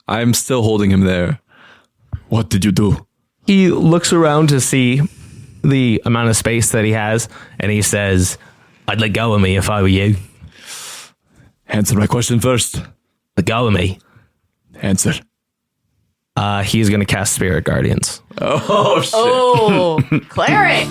I'm still holding him there. What did you do? He looks around to see the amount of space that he has, and he says, I'd let go of me if I were you. Answer my question first. Let go of me. Answer. He's going to cast Spirit Guardians. Oh, shit. Oh, cleric.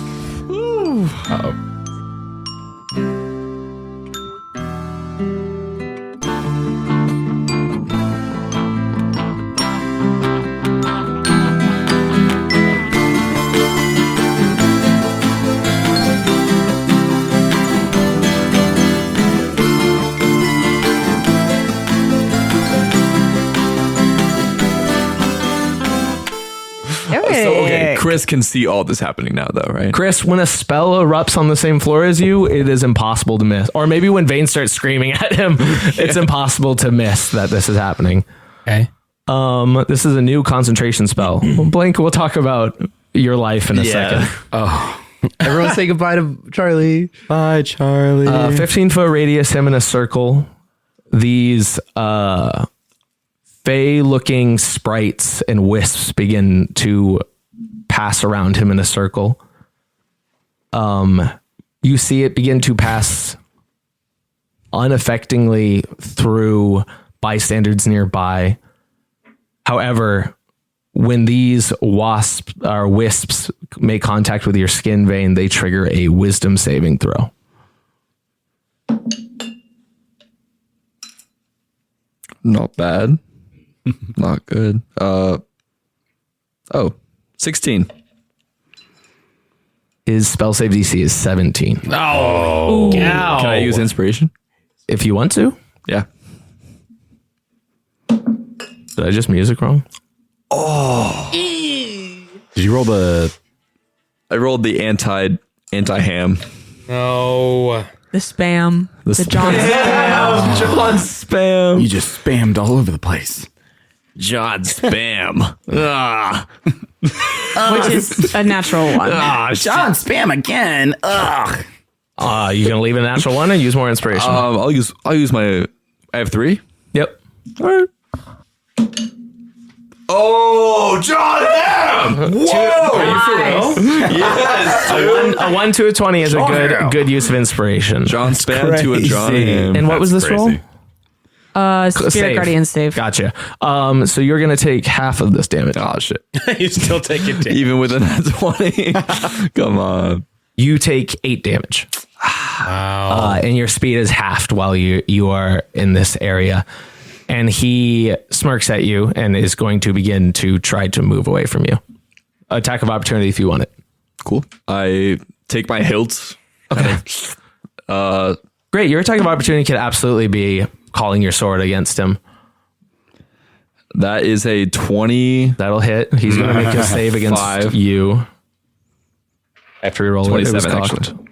So, okay, Chris can see all this happening now, though, right? Chris, when a spell erupts on the same floor as you, it is impossible to miss. Or maybe when Vane starts screaming at him, it's impossible to miss that this is happening. Okay. This is a new concentration spell. Blink, we'll talk about your life in a second. Oh. Everyone say goodbye to Charlie. Bye, Charlie. 15-foot radius, him in a circle. These fey-looking sprites and wisps begin to pass around him in a circle. You see it begin to pass unaffectingly through bystanders nearby. However, when these wisps make contact with your skin vein, they trigger a wisdom saving throw. Not bad. Not good. 16. His spell save DC is 17. Oh. Can I use inspiration? If you want to. Yeah. Did I just music wrong? Did you roll the... I rolled the anti-ham. No. The spam. The John John Spam. You just spammed all over the place. John Spam. which is a natural one. John spam again. Ugh. You gonna leave a natural one and use more inspiration? I'll use my. I have 3. Yep. All right. Oh, John M! Whoa! Are you for real? Yes, A 1 to a 20 is a good use of inspiration. John Spam to a John M. And what was this roll? Spirit Save. Guardian save. Gotcha. So you're gonna take half of this damage. Oh shit! You still take it down. Even with a nat 20. Come on. You take 8 damage. Wow. And your speed is halved while you are in this area. And he smirks at you and is going to begin to try to move away from you. Attack of opportunity if you want it. Cool. I take my hilt. Okay. Great. Your attack of opportunity could absolutely be calling your sword against him. That is a 20. That'll hit. He's going to make a save against 5. you. After you roll 27 it was cocked. actually.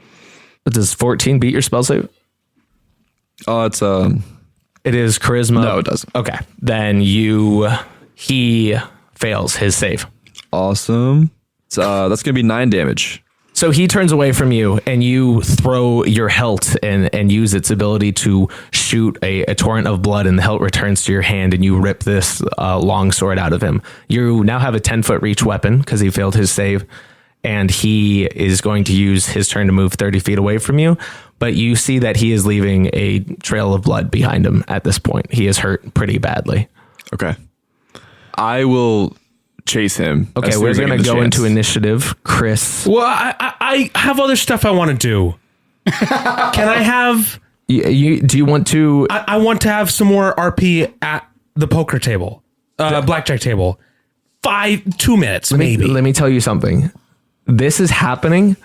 But does 14 beat your spell save? Oh, it's It is charisma. No, it doesn't. Okay. Then he fails his save. awesome. That's gonna be 9 damage. So he turns away from you and you throw your hilt and use its ability to shoot a torrent of blood, and the hilt returns to your hand and you rip this long sword out of him. You now have a 10-foot reach weapon because he failed his save, and he is going to use his turn to move 30 feet away from you. But you see that he is leaving a trail of blood behind him at this point. He is hurt pretty badly. Okay. I will chase him. Okay, we're going to go into initiative. Chris. Well, I have other stuff I want to do. Can I have... Do you want to... I want to have some more RP at the poker table. Blackjack table. 2 minutes, maybe. Let me tell you something. This is happening.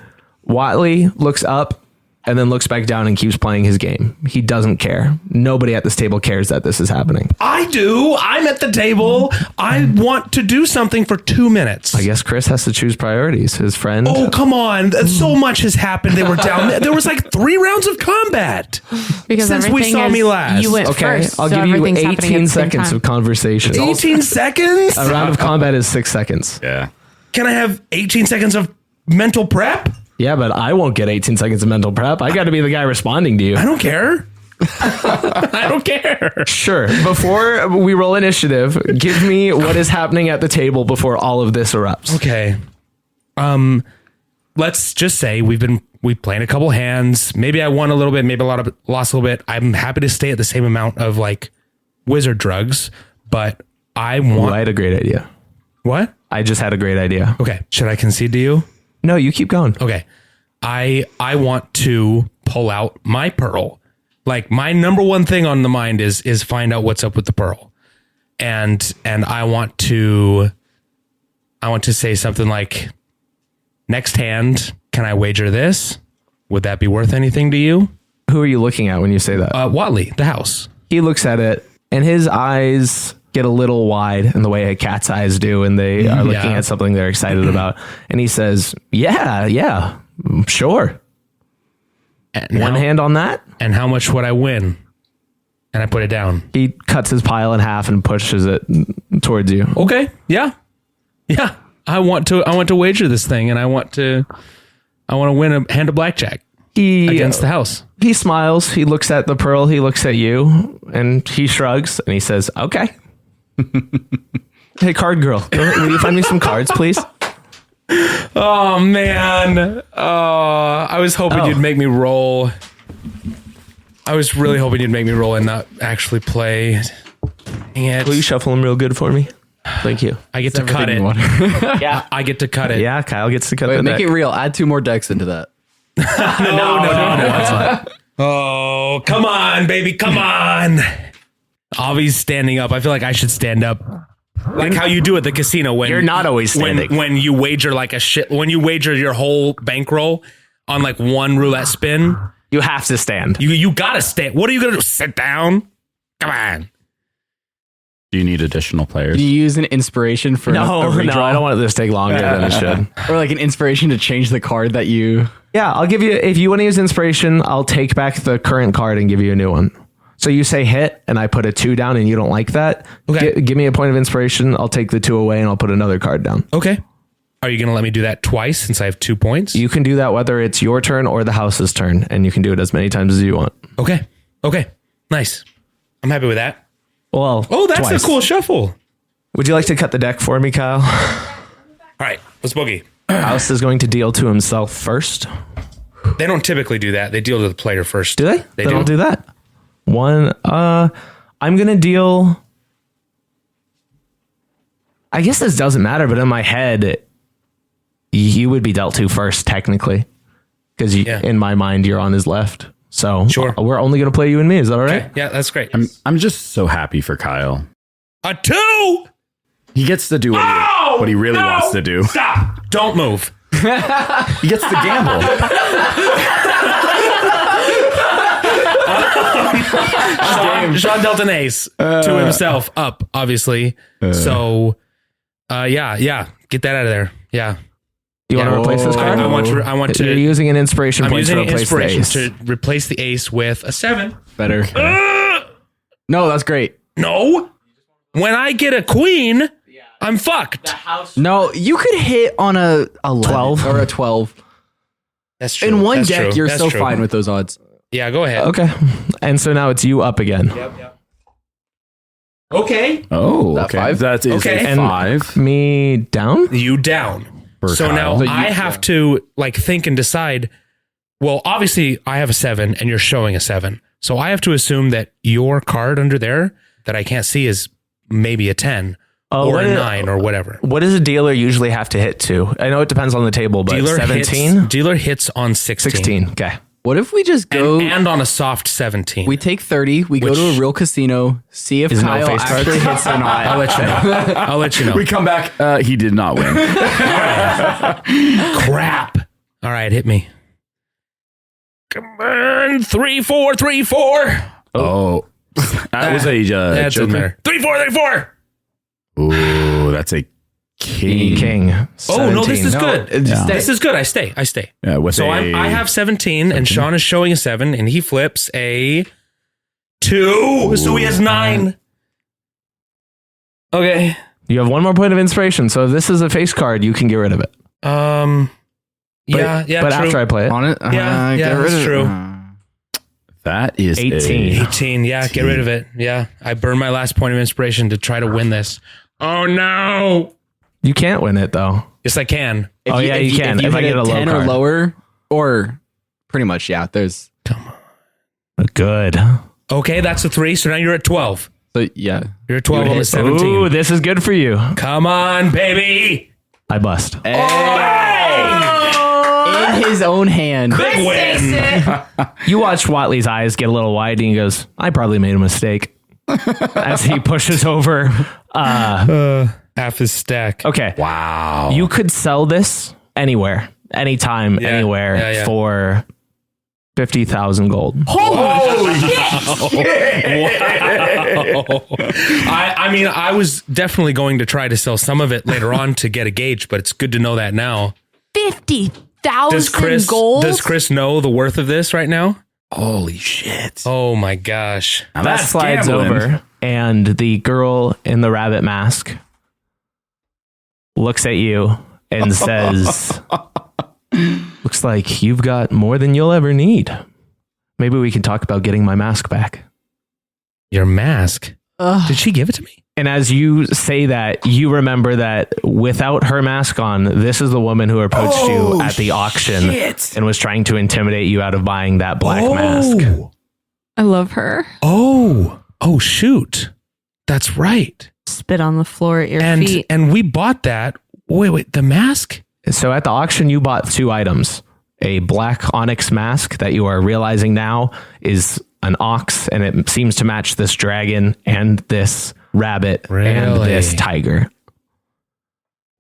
Watley looks up and then looks back down and keeps playing his game. He doesn't care. Nobody at this table cares that this is happening. I do. I'm at the table. I want to do something for 2 minutes. I guess Chris has to choose priorities. His friend. Oh, come on. So much has happened. They were down there. There was like 3 rounds of combat Because since we saw me last. You went Okay, first. I'll so give you everything's happening at 18 the same seconds time. of conversation. 18 seconds? A round of combat is 6 seconds. Yeah. Can I have 18 seconds of mental prep? Yeah, but I won't get 18 seconds of mental prep. I got to be the guy responding to you. I don't care. I don't care. Sure. Before we roll initiative, give me what is happening at the table before all of this erupts. Okay. Let's just say we played a couple hands. Maybe I won a little bit, maybe lost a little bit. I'm happy to stay at the same amount of like wizard drugs, but I want. I had a great idea. What? I just had a great idea. Okay. Should I concede to you? No, you keep going. Okay. I want to pull out my pearl. Like my number one thing on the mind is find out what's up with the pearl. And I want to say something like, next hand, can I wager this? Would that be worth anything to you? Who are you looking at when you say that? Watley, the house. He looks at it and his eyes get a little wide in the way a cat's eyes do, and they are looking at something they're excited about. And he says, yeah, sure. And One hand on that. And how much would I win? And I put it down. He cuts his pile in half and pushes it towards you. Okay. Yeah. I want to wager this thing, and I want to win a hand of blackjack against the house. He smiles. He looks at the pearl. He looks at you, and he shrugs, and he says, "Okay." Hey, card girl, will you find me some cards, please? Oh man! I was hoping you'd make me roll. I was really hoping you'd make me roll and not actually play. Dang it. Will you shuffle them real good for me? Thank you. I get to cut it. Yeah, I get to cut it. Yeah, Kyle gets to cut Wait, the make deck. it real. Add 2 more decks into that. No. Oh, come on, baby, come on. Avi's standing up. I feel like I should stand up. Like how you do at the casino when You're not always standing. When you wager like a shit, when you wager your whole bankroll on like one roulette spin, You have to stand. you gotta stand. What are you gonna do? Sit down? Come on. Do you need additional players? Do you use an inspiration for a redraw? No, I don't want this to take longer than it should. Or like an inspiration to change the card that you... Yeah, I'll give you, if you want to use inspiration, I'll take back the current card and give you a new one. So you say hit and I put a 2 down and you don't like that. Okay. Give me a point of inspiration. I'll take the 2 away and I'll put another card down. Okay. Are you gonna let me do that twice since I have 2 points? You can do that whether it's your turn or the house's turn, and you can do it as many times as you want. Okay. Nice. I'm happy with that. Well, Oh, that's twice. a cool shuffle. Would you like to cut the deck for me, Kyle? All right, let's boogie. House is going to deal to himself first. They don't typically do that. They deal to the player first. Do they? They Then do. I'll do that. One. I'm going to deal. I guess this doesn't matter, but in my head, you would be dealt to first, technically. Because in my mind, you're on his left. So Sure. We're only going to play you and me. Is that all right? Okay. Yeah, that's great. I'm just so happy for Kyle. A 2. He gets to do what he really wants to do. Stop. Don't move. He gets to gamble. Sean dealt an ace to himself up, obviously. So, yeah. Get that out of there. Yeah. You want to replace this card? I want to. You're using an inspiration I'm point to using replace the inspiration ace. to replace the ace with a 7. Better. No, that's great. No. When I get a queen, I'm fucked. No, you could hit on a 11 12? or a 12. That's true. In one That's deck, true. you're That's so true. fine with those odds. Yeah, go ahead. Okay. And so now it's you up again. Yep. Okay. Oh, That okay. 5? That is Okay. a 5. Me down? You down. For So Kyle. now I have to like think and decide. Well, obviously I have a 7 and you're showing a 7. So I have to assume that your card under there that I can't see is maybe a 10 or what a is- 9 or whatever. What does a dealer usually have to hit to? I know it depends on the table, but 17? Dealer hits on 16. 16. Okay. What if we just go... And on a soft 17. we take 30, we go to a real casino, see if Is no Kyle face cards? actually hits or not. I'll let you know. I'll let you know. We come back. He did not win. Crap. All right, hit me. Come on. 3, 4, 3, 4. Oh, that was a That's in joker. there. 3, 4, 3, 4. Ooh, that's a king. King. Oh, no, this 17. is good. Yeah. This is good. I stay. Yeah, with So I have 17 and Sean is showing a 7 and he flips a 2. So he has 9. Okay. You have one more point of inspiration. So if this is a face card, you can get rid of it. Yeah, But true. after I play it. On it? Yeah, get rid that's of it. true. That is 18. 18. Yeah, get rid of it. Yeah, I burned my last point of inspiration to try to win this. Oh no! You can't win it though. Yes, I can. You can. If If I hit get a low 10 or card. lower, or pretty much, yeah. There's Good. Okay, that's a 3. So now you're at 12. so yeah. You're at 12. You I'm hit- at 17. Ooh, this is good for you. Come on, baby. I bust. In his own hand. Big win. You watch Watley's eyes get a little wide and he goes, I probably made a mistake. As he pushes over. Half his stack. Okay. Wow. You could sell this anywhere, anytime, Yeah, anywhere yeah. for 50,000 gold. I mean, I was definitely going to try to sell some of it later on to get a gauge, but it's good to know that now. 50,000 gold. Does Chris know the worth of this right now? Holy shit. Oh my gosh. Now That that's slides gambling. over, and the girl in the rabbit mask looks at you and says, looks like you've got more than you'll ever need. Maybe we can talk about getting my mask back. Your mask? Did she give it to me? And as you say that, you remember that without her mask on, this is the woman who approached you at the auction and was trying to intimidate you out of buying that black mask. I love her. Oh, shoot. That's right. Spit on the floor at your feet. And we bought that. Wait, the mask? So at the auction, you bought 2 items. A black onyx mask that you are realizing now is an ox, and it seems to match this dragon and this rabbit and this tiger.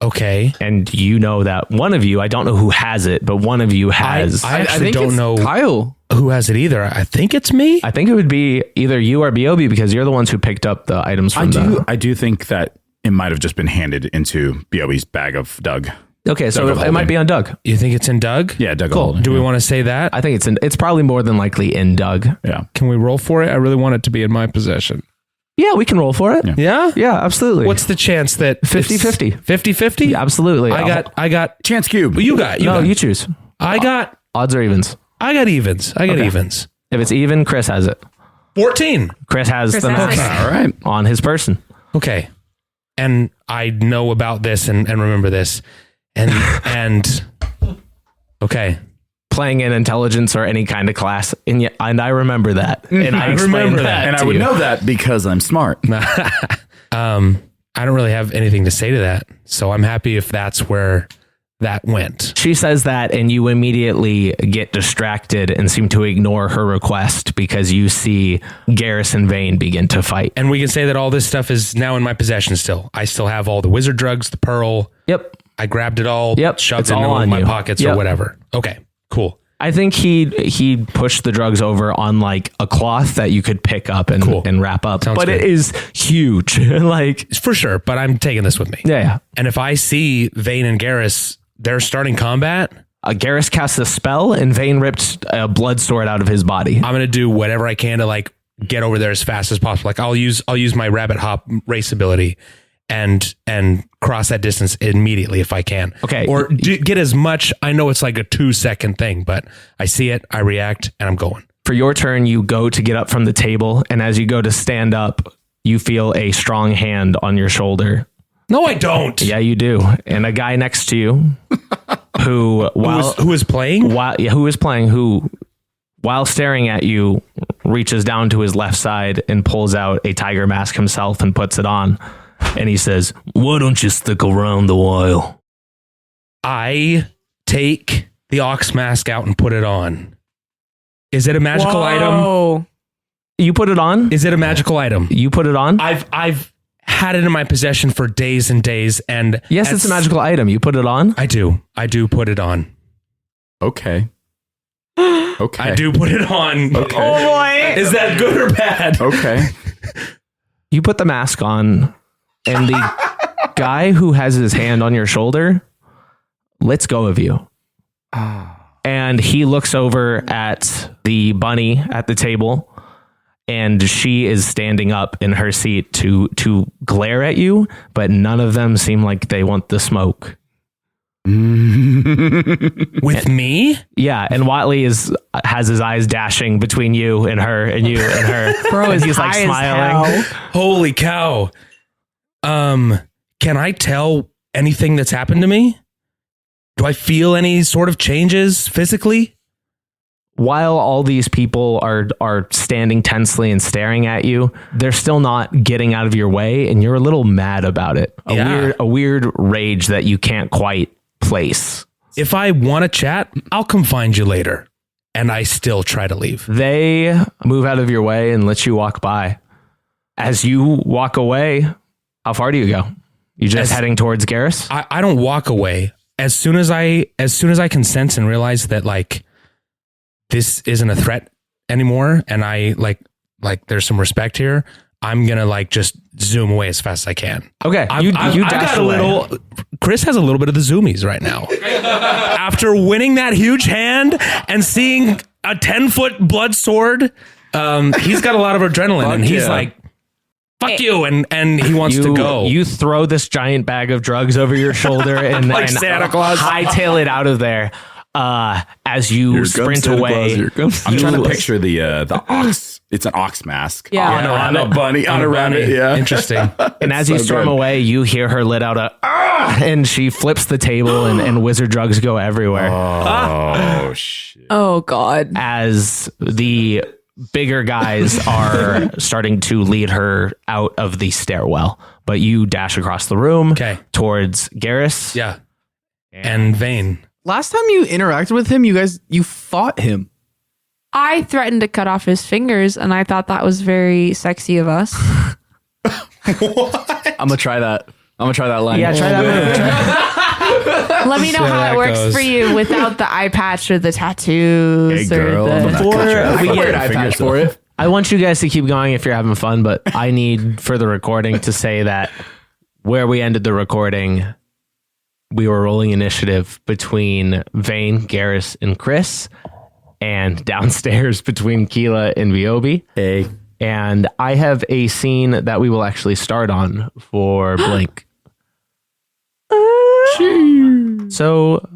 Okay. And you know that one of you, I don't know who has it, but one of you has. I actually think don't it's know Kyle. who has it either. I think it's me. I think it would be either you or Beobi because you're the ones who picked up the items from I do think that it might have just been handed into Beobi's bag of Doug. Okay, so Doug it might be on Doug. You think it's in Doug? Yeah, Doug. Cool. Holden. Do we want to say that? I think it's probably more than likely in Doug. Yeah. Can we roll for it? I really want it to be in my possession. Yeah, we can roll for it. Yeah? Yeah, absolutely. What's the chance that 50-50? 50-50? Yeah, absolutely. I got Chance cube. well, you got You choose. I got Odds or evens. evens. I got evens. If it's even, Chris has it. 14. Chris has Chris the has mask it. All right. on his person. Okay. And I know about this and remember this. And okay. Playing in intelligence or any kind of class, and I remember that, and I explained remember that, And I to would you. know that because I'm smart. I don't really have anything to say to that. So I'm happy if that's where that went. She says that, and you immediately get distracted and seem to ignore her request because you see Garrus and Vane begin to fight. And we can say that all this stuff is now in my possession still. I still have all the wizard drugs, the pearl. Yep. I grabbed it all, Yep, shoved it's it all into on my you. pockets Yep. or whatever. Okay, cool. I think he pushed the drugs over on like a cloth that you could pick up and, Cool. and wrap up. Sounds but good. it is huge. Like, For sure, but I'm taking this with me. yeah. And if I see Vane and Garrus, they're starting combat, Garrus cast a spell and Vane ripped a blood sword out of his body. I'm going to do whatever I can to like get over there as fast as possible. Like I'll use my rabbit hop race ability and cross that distance immediately if I can. Okay. Or get as much. I know it's like a 2-second thing, but I see it, I react, and I'm going. For your turn, you go to get up from the table, and as you go to stand up, you feel a strong hand on your shoulder. No, I don't. Yeah, you do. And a guy next to you who Who is playing? while staring at you, reaches down to his left side and pulls out a tiger mask himself and puts it on. And he says, "Why don't you stick around a while?" I take the ox mask out and put it on. Is it a magical item? Oh, You put it on? Is it a magical item? You put it on? I've had it in my possession for days and days, and Yes, it's a magical item. You put it on? I do put it on. Okay. Okay. I do put it on. Okay. boy. Is that good or bad? Okay. You put the mask on, and the guy who has his hand on your shoulder lets go of you. And he looks over at the bunny at the table, and she is standing up in her seat to glare at you, but none of them seem like they want the smoke. With me? Yeah, and Watley has his eyes dashing between you and her, and you and her. Bro, and he's like high as smiling. hell. Holy cow. Can I tell anything that's happened to me? Do I feel any sort of changes physically? While all these people are standing tensely and staring at you, they're still not getting out of your way, and you're a little mad about it. A weird rage that you can't quite place. If I want to chat, I'll come find you later. And I still try to leave. They move out of your way and let you walk by. As you walk away, how far do you go? You just heading towards Garrus? I don't walk away. As soon as I can sense and realize that like this isn't a threat anymore, and I like there's some respect here, I'm gonna like just zoom away as fast as I can. Okay, I've got a little. Chris has a little bit of the zoomies right now. After winning that huge hand and seeing a 10-foot blood sword, he's got a lot of adrenaline, and he's like, "Fuck you!" and he wants to go. You throw this giant bag of drugs over your shoulder and, Like and Santa Claus. hightail it out of there. As you sprint away, I'm trying to picture the ox. It's an ox mask. Yeah. On a bunny, on a rabbit. Yeah. Interesting. and as you storm away, you hear her let out a and she flips the table and wizard drugs go everywhere. Oh, shit. Oh God. As the bigger guys are starting to lead her out of the stairwell, but you dash across the room towards Garrus. Yeah. And Vane. Last time you interacted with him, you fought him. I threatened to cut off his fingers, and I thought that was very sexy of us. I'm gonna try that. line. Yeah, try that move. Let me know how that it works goes. for you without the eye patch or the tattoos Hey, girl, or I'm the. not cut your- we cut get your an eye fingers patch for off. it. I want you guys to keep going if you're having fun, but I need for the recording to say that where we ended the recording, we were rolling initiative between Vane, Garrus, and Chris, and downstairs between Keela and Beobi. Hey. And I have a scene that we will actually start on for Blink. So,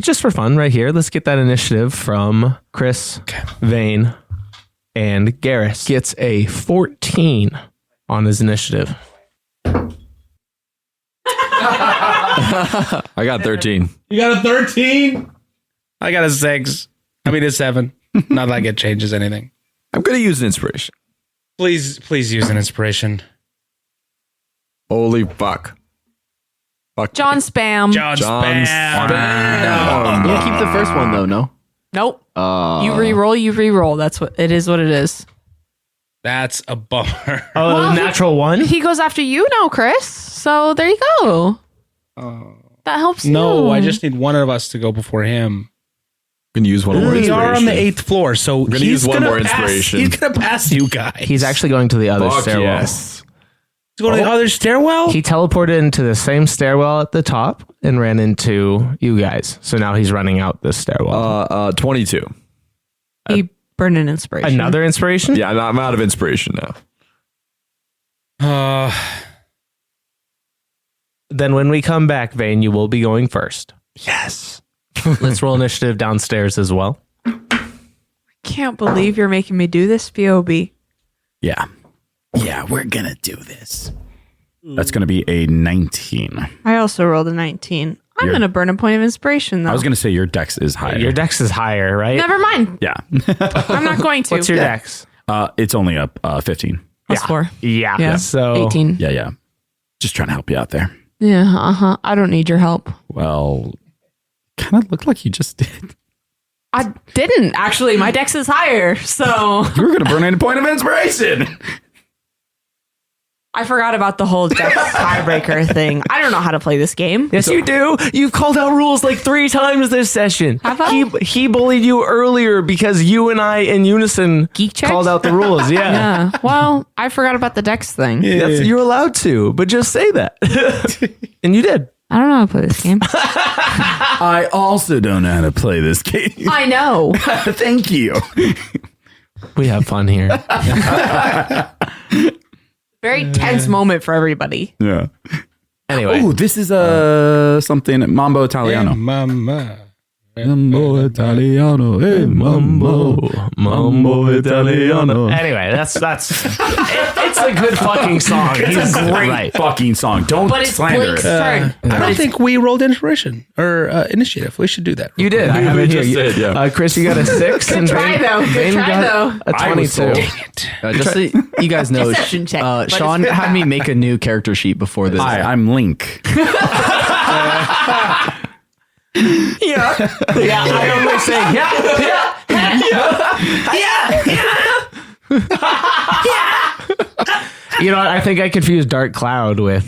just for fun, right here, let's get that initiative from Chris, Vane, and Garrus. Gets a 14 on his initiative. I got 13. You got a 13? I got a 6. I mean, a 7. Not like it changes anything. I'm going to use an inspiration. Please use an inspiration. Holy fuck. Fuck. John Spam. John Spam. You keep the first one though, no? Nope. You re-roll. That's what it is. What it is. That's a bummer. Oh, Well, natural one? He goes after you now, Chris. So there you go. That helps you. No, I just need one of us to go before him. I'm going to use one more We inspiration. are on the 8th floor, so gonna he's use one gonna more pass- inspiration. He's going to pass you guys. He's actually going to the other Fuck stairwell. yes. He's going to the other stairwell? He teleported into the same stairwell at the top and ran into you guys. So now he's running out this stairwell. 22. He burned an inspiration. Another inspiration? Yeah, I'm out of inspiration now. Then when we come back, Vane, you will be going first. Yes. Let's roll initiative downstairs as well. Can't believe you're making me do this, Beobi. Yeah. Yeah, we're gonna do this. That's gonna be a 19. I also rolled a 19. I'm You're- going to burn a point of inspiration, though. I was gonna say your dex is higher. Your dex is higher, right? Never mind. Yeah. I'm not going to. What's your dex? It's only up 15. Plus 4. Yeah. Yeah. So 18. Yeah. Just trying to help you out there. Yeah, I don't need your help. Well, kind of looked like you just did. I didn't. Actually, my dex is higher, so You were gonna burn a point of inspiration. I forgot about the whole dex tiebreaker thing. I don't know how to play this game. Yes, you do. You've called out rules like 3 times this session. Have I? He bullied you earlier because you and I in unison Geek checks? called out the rules. Yeah. Yeah. Well, I forgot about the dex thing. You're allowed to, but just say that. And you did. I don't know how to play this game. I also don't know how to play this game. I know. Thank you. We have fun here. Very tense moment for everybody. Yeah. Anyway. Oh, this is something Mambo Italiano. Mama. Mambo Italiano. Hey, Mambo Italiano. Anyway, that's it's a good fucking song. It's a great fucking song. Don't slander Blake's it. turn. I don't think we rolled inspiration or initiative. We should do that. You did. I have it here. just did, yeah. Chris, you got a 6. Good try, though. Good try, though. A I was 22. sold. Just so you guys know, Deception check, but Sean it's good. had me make a new character sheet before this. Hi, I'm Link. Yeah. I always say, You know what? I think I confused Dark Cloud with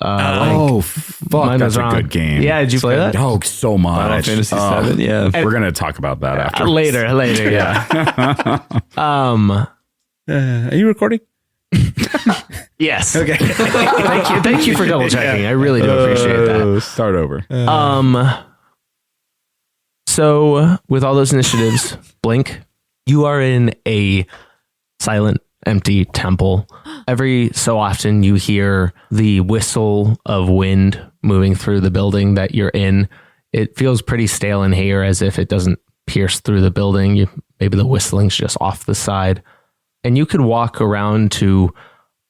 Oh, fuck. Mine That's was a wrong. good game. Yeah, did you play that? Oh, so much. Final Fantasy 7, yeah. We're going to talk about that after. Later, yeah. Are you recording? Yes. Okay. Thank you for double checking. I really do appreciate that. Start over. So with all those initiatives, Blink, you are in a silent, empty temple. Every so often you hear the whistle of wind moving through the building that you're in. It feels pretty stale in here, as if it doesn't pierce through the building. Maybe the whistling's just off the side. And you could walk around to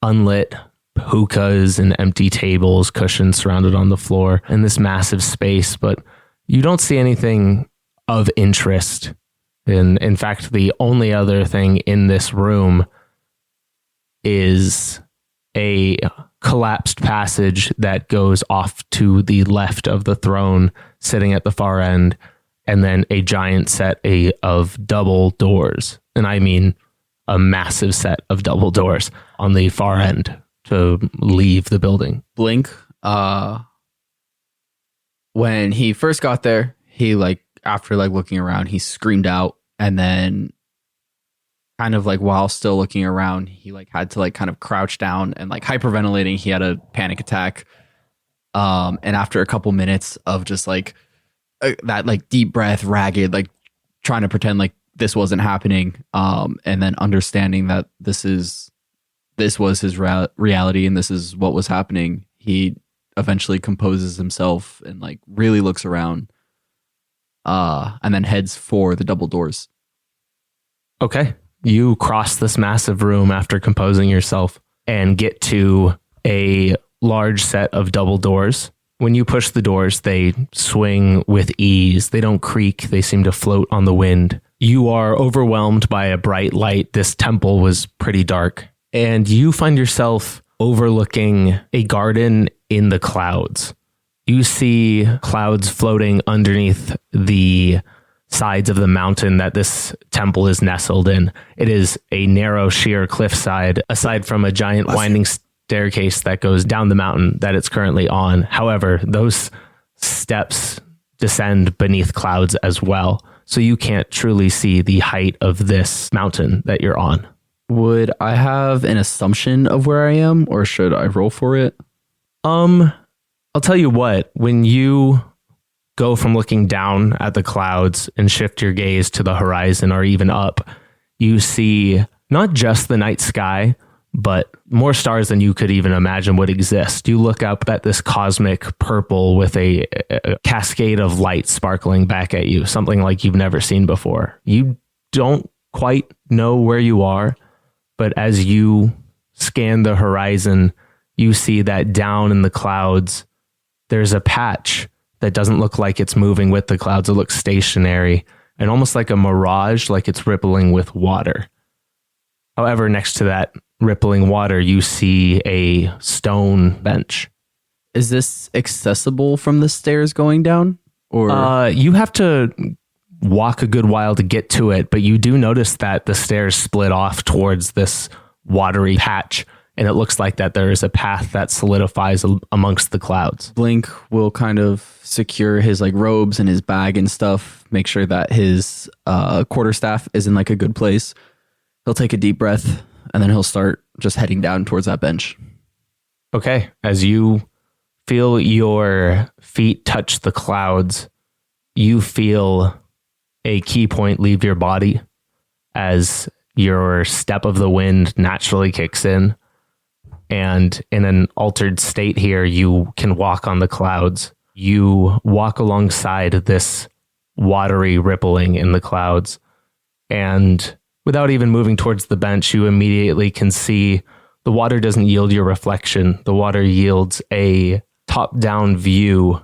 unlit hookahs and empty tables, cushions surrounded on the floor in this massive space, but you don't see anything of interest. In fact, the only other thing in this room is a collapsed passage that goes off to the left of the throne, sitting at the far end, and then a giant set of double doors. And I mean a massive set of double doors on the far end to leave the building. Blink, when he first got there, he after looking around, he screamed out, and then kind of while still looking around, he had to kind of crouch down and hyperventilating. He had a panic attack. And after a couple minutes of just that deep breath, ragged, trying to pretend this wasn't happening, and then understanding that this was his reality and this is what was happening, he eventually composes himself and really looks around, and then heads for the double doors. Okay. You cross this massive room after composing yourself and get to a large set of double doors. When you push the doors, they swing with ease. They don't creak. They seem to float on the wind. You are overwhelmed by a bright light. This temple was pretty dark. And you find yourself overlooking a garden in the clouds. You see clouds floating underneath the sides of the mountain that this temple is nestled in. It is a narrow, sheer cliffside, aside from a giant winding staircase that goes down the mountain that it's currently on. However, those steps descend beneath clouds as well, so you can't truly see the height of this mountain that you're on. Would I have an assumption of where I am, or should I roll for it? I'll tell you what, when you go from looking down at the clouds and shift your gaze to the horizon or even up, you see not just the night sky, but more stars than you could even imagine would exist. You look up at this cosmic purple with a cascade of light sparkling back at you, something like you've never seen before. You don't quite know where you are, but as you scan the horizon, you see that down in the clouds, there's a patch that doesn't look like it's moving with the clouds. It looks stationary and almost like a mirage, like it's rippling with water. However, next to that rippling water, you see a stone bench. Is this accessible from the stairs going down? Or You have to walk a good while to get to it, but you do notice that the stairs split off towards this watery patch, and it looks like that there is a path that solidifies amongst the clouds. Blink will kind of secure his robes and his bag and stuff, make sure that his quarterstaff is in a good place. He'll take a deep breath, and then he'll start just heading down towards that bench. Okay, as you feel your feet touch the clouds, you feel a key point leave your body as your step of the wind naturally kicks in. and in an altered state here, you can walk on the clouds. You walk alongside this watery rippling in the clouds, and without even moving towards the bench, you immediately can see the water doesn't yield your reflection. The water yields a top-down view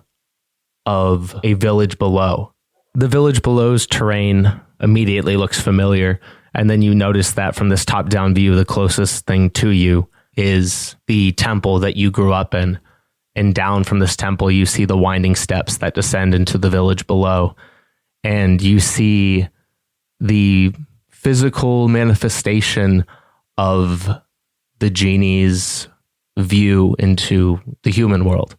of a village below. The village below's terrain immediately looks familiar, and then you notice that from this top-down view, the closest thing to you is the temple that you grew up in. And down from this temple, you see the winding steps that descend into the village below. And you see the physical manifestation of the genie's view into the human world,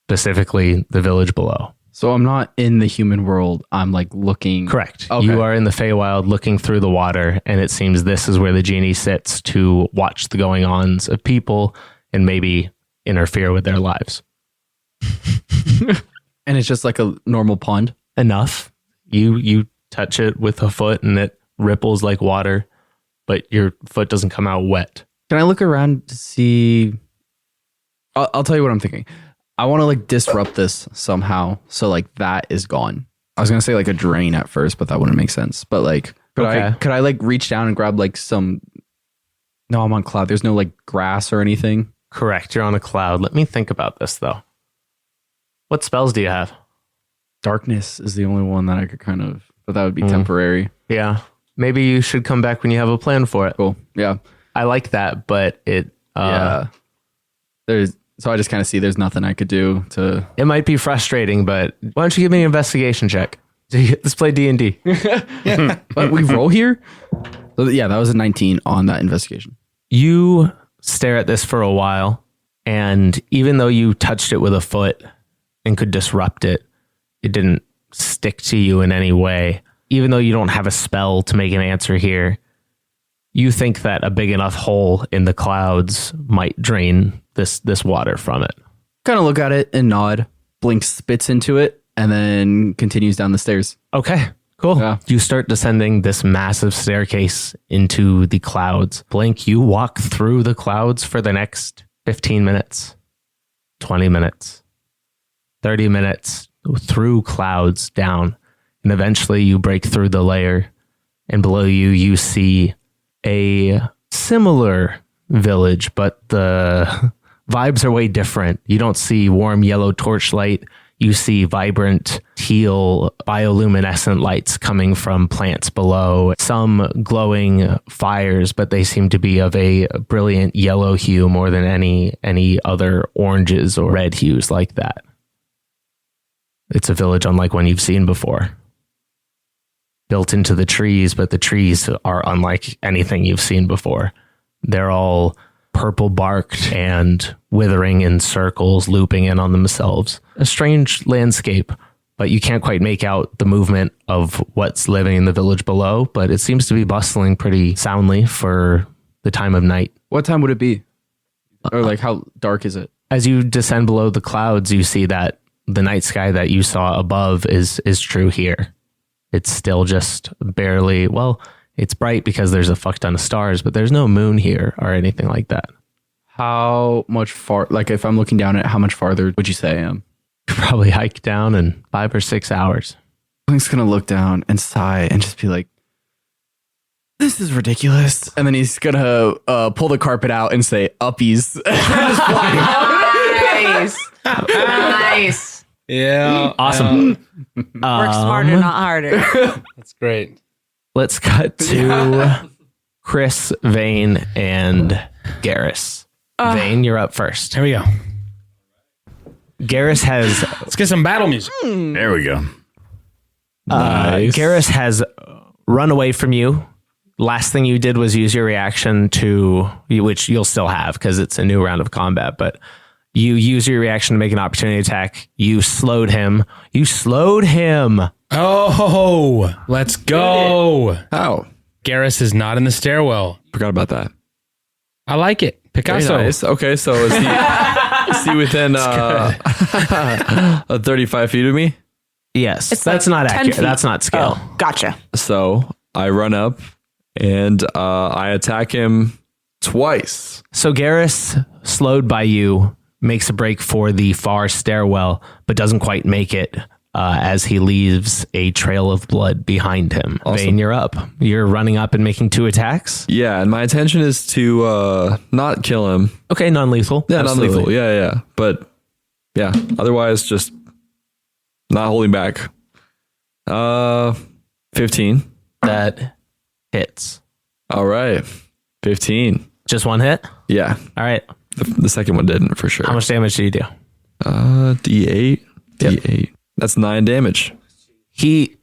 specifically the village below. So I'm not in the human world. I'm like looking. Correct. Okay. You are in the Feywild looking through the water, and it seems this is where the genie sits to watch the going-ons of people and maybe interfere with their lives. And it's just like a normal pond. Enough. You touch it with a foot and it ripples like water, but your foot doesn't come out wet. Can I look around to see? I'll tell you what I'm thinking. I want to like disrupt this somehow. So like that is gone. I was going to say like a drain at first, but that wouldn't make sense. But like, could I like reach down and grab like some? No, I'm on cloud. There's no like grass or anything. Correct. You're on a cloud. Let me think about this though. What spells do you have? Darkness is the only one that I could kind of, but that would be temporary. Yeah. Maybe you should come back when you have a plan for it. Cool. Yeah. I like that, but it So I just kind of see there's nothing I could do to. it might be frustrating, but why don't you give me an investigation check? Let's play D&D. But we roll here. So yeah, that was a 19 on that investigation. You stare at this for a while, and even though you touched it with a foot and could disrupt it, it didn't stick to you in any way. Even though you don't have a spell to make an answer here, you think that a big enough hole in the clouds might drain this water from it. Kind of look at it and nod. Blink spits into it and then continues down the stairs. Okay, cool. Yeah. You start descending this massive staircase into the clouds. Blink, you walk through the clouds for the next 15 minutes, 20 minutes, 30 minutes through clouds down. And eventually you break through the layer, and below you, you see a similar village, but the vibes are way different. You don't see warm yellow torchlight. You see vibrant teal bioluminescent lights coming from plants below. Some glowing fires, but they seem to be of a brilliant yellow hue more than any other oranges or red hues like that. It's a village unlike one you've seen before. Built into the trees, but the trees are unlike anything you've seen before. They're all purple barked and withering in circles, looping in on themselves. A strange landscape, but you can't quite make out the movement of what's living in the village below, but it seems to be bustling pretty soundly for the time of night. What time would it be? Or like how dark is it? As you descend below the clouds, you see that the night sky that you saw above is true here. It's still just barely, well, it's bright because there's a fuck ton of stars, but there's no moon here or anything like that. How much far, like if I'm looking down at how much farther would you say I am? Probably hike down in 5 or 6 hours. I'm just going to look down and sigh and just be like, this is ridiculous. And then he's going to pull the carpet out and say, uppies. Nice. Nice. Yeah. Awesome. Work smarter, not harder. That's great. Let's cut to Chris, Vane, and Garrus. Vane, you're up first. Here we go. Garrus has Let's get some battle music. There we go. Garrus has run away from you. Last thing you did was use your reaction to, which you'll still have because it's a new round of combat, but you use your reaction to make an opportunity attack. You slowed him. Oh, let's go. How? Garrus is not in the stairwell. Forgot about that. I like it. Very Picasso. nice. Okay, so is he within 35 feet of me? Yes, It's that's like not 10 accurate. feet. That's not skill. Oh, gotcha. So I run up and I attack him twice. So Garrus, slowed by you, makes a break for the far stairwell, but doesn't quite make it as he leaves a trail of blood behind him. Awesome. Vane, you're up. You're running up and making 2 attacks. Yeah, and my intention is to not kill him. Okay, non-lethal. Yeah, Absolutely. non-lethal. Yeah. But yeah, otherwise just not holding back. 15. That hits. All right. 15. Just 1 hit? Yeah. All right. The second one didn't for sure. How much damage do you do? D8. Yep. D8. That's 9 damage. He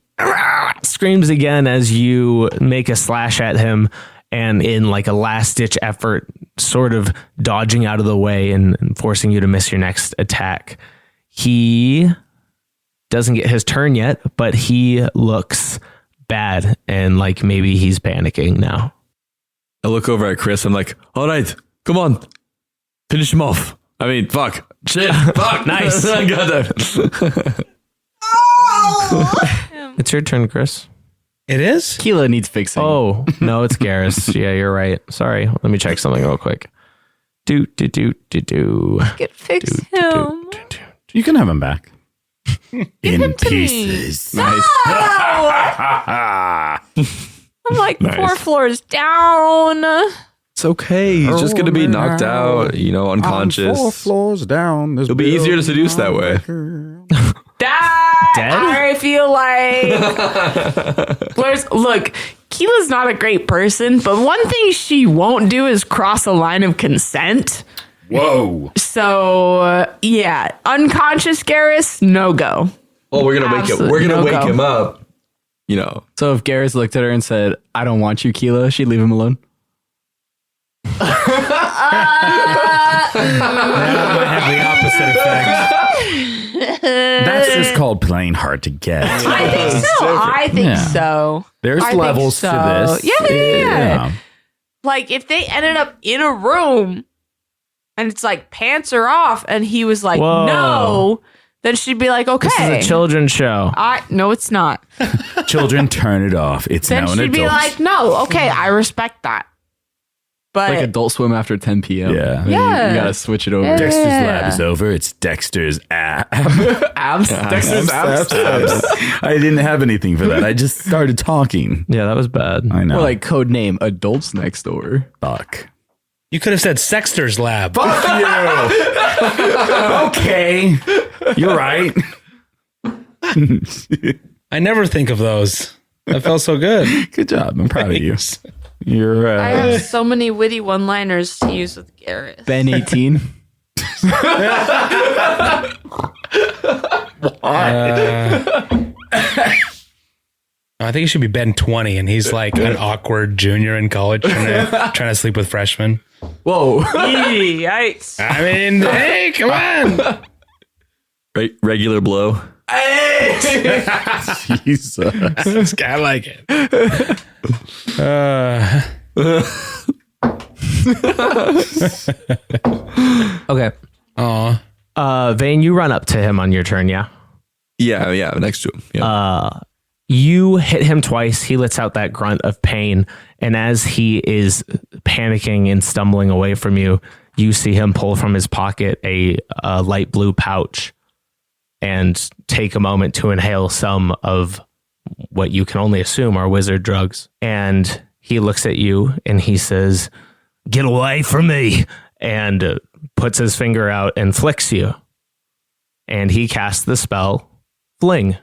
screams again as you make a slash at him, and in like a last ditch effort, sort of dodging out of the way and forcing you to miss your next attack. He doesn't get his turn yet, but he looks bad and like maybe he's panicking now. I look over at Chris. I'm like, all right, come on. Finish him off. I mean, fuck. Shit. Fuck. Nice. I got that. It's your turn, Chris. It is? Keela needs fixing. Oh, no, it's Garrus. Yeah, you're right. Sorry. Let me check something real quick. Do. Get fix him. You can have him back. Give In him to pieces. me. Nice. I'm like 4 floors down. It's okay. He's just going to be knocked out, unconscious. 4 floors down. It'll be easier to seduce that way. Dead? I feel like look, Keela's not a great person, but one thing she won't do is cross a line of consent. Whoa. So yeah, unconscious Garrus, no go. Well, we're going to wake No-go. him up. So if Garrus looked at her and said, "I don't want you, Keela," she'd leave him alone. That might have the opposite effect. That's just called playing hard to get. I think so. I think Yeah. so. There's I think levels so. to this. Yeah. Like if they ended up in a room and it's like pants are off and he was like, Whoa. no, then she'd be like, okay. This is a children's show. No, it's not. Children, turn it off. It's Then now an she'd adult. be like, no, okay, I respect that. But Like Adult Swim after 10 p.m. Yeah. Yeah. You gotta switch it over. Yeah. Dexter's lab is over. It's Dexter's app. Abs. Dexter's abs. I didn't have anything for that. I just started talking. Yeah, that was bad. I know. Or like code name Adults Next Door. Fuck. You could have said Sexter's Lab. Fuck you. Okay. You're right. I never think of those. That felt so good. Good job. I'm proud of you. Thanks. You're I have so many witty one-liners to use with Garrus. Ben 18. I think he should be Ben 20, and he's like an awkward junior in college trying to sleep with freshmen. Whoa. Yikes. I mean, hey, come on. Regular blow. Jesus. This guy like it. Okay. Vane, you run up to him on your turn, yeah? Yeah, next to him. Yeah. You hit him twice. He lets out that grunt of pain. And as he is panicking and stumbling away from you, you see him pull from his pocket a light blue pouch and take a moment to inhale some of what you can only assume are wizard drugs. And he looks at you and he says, "Get away from me," and puts his finger out and flicks you. And he casts the spell, Fling.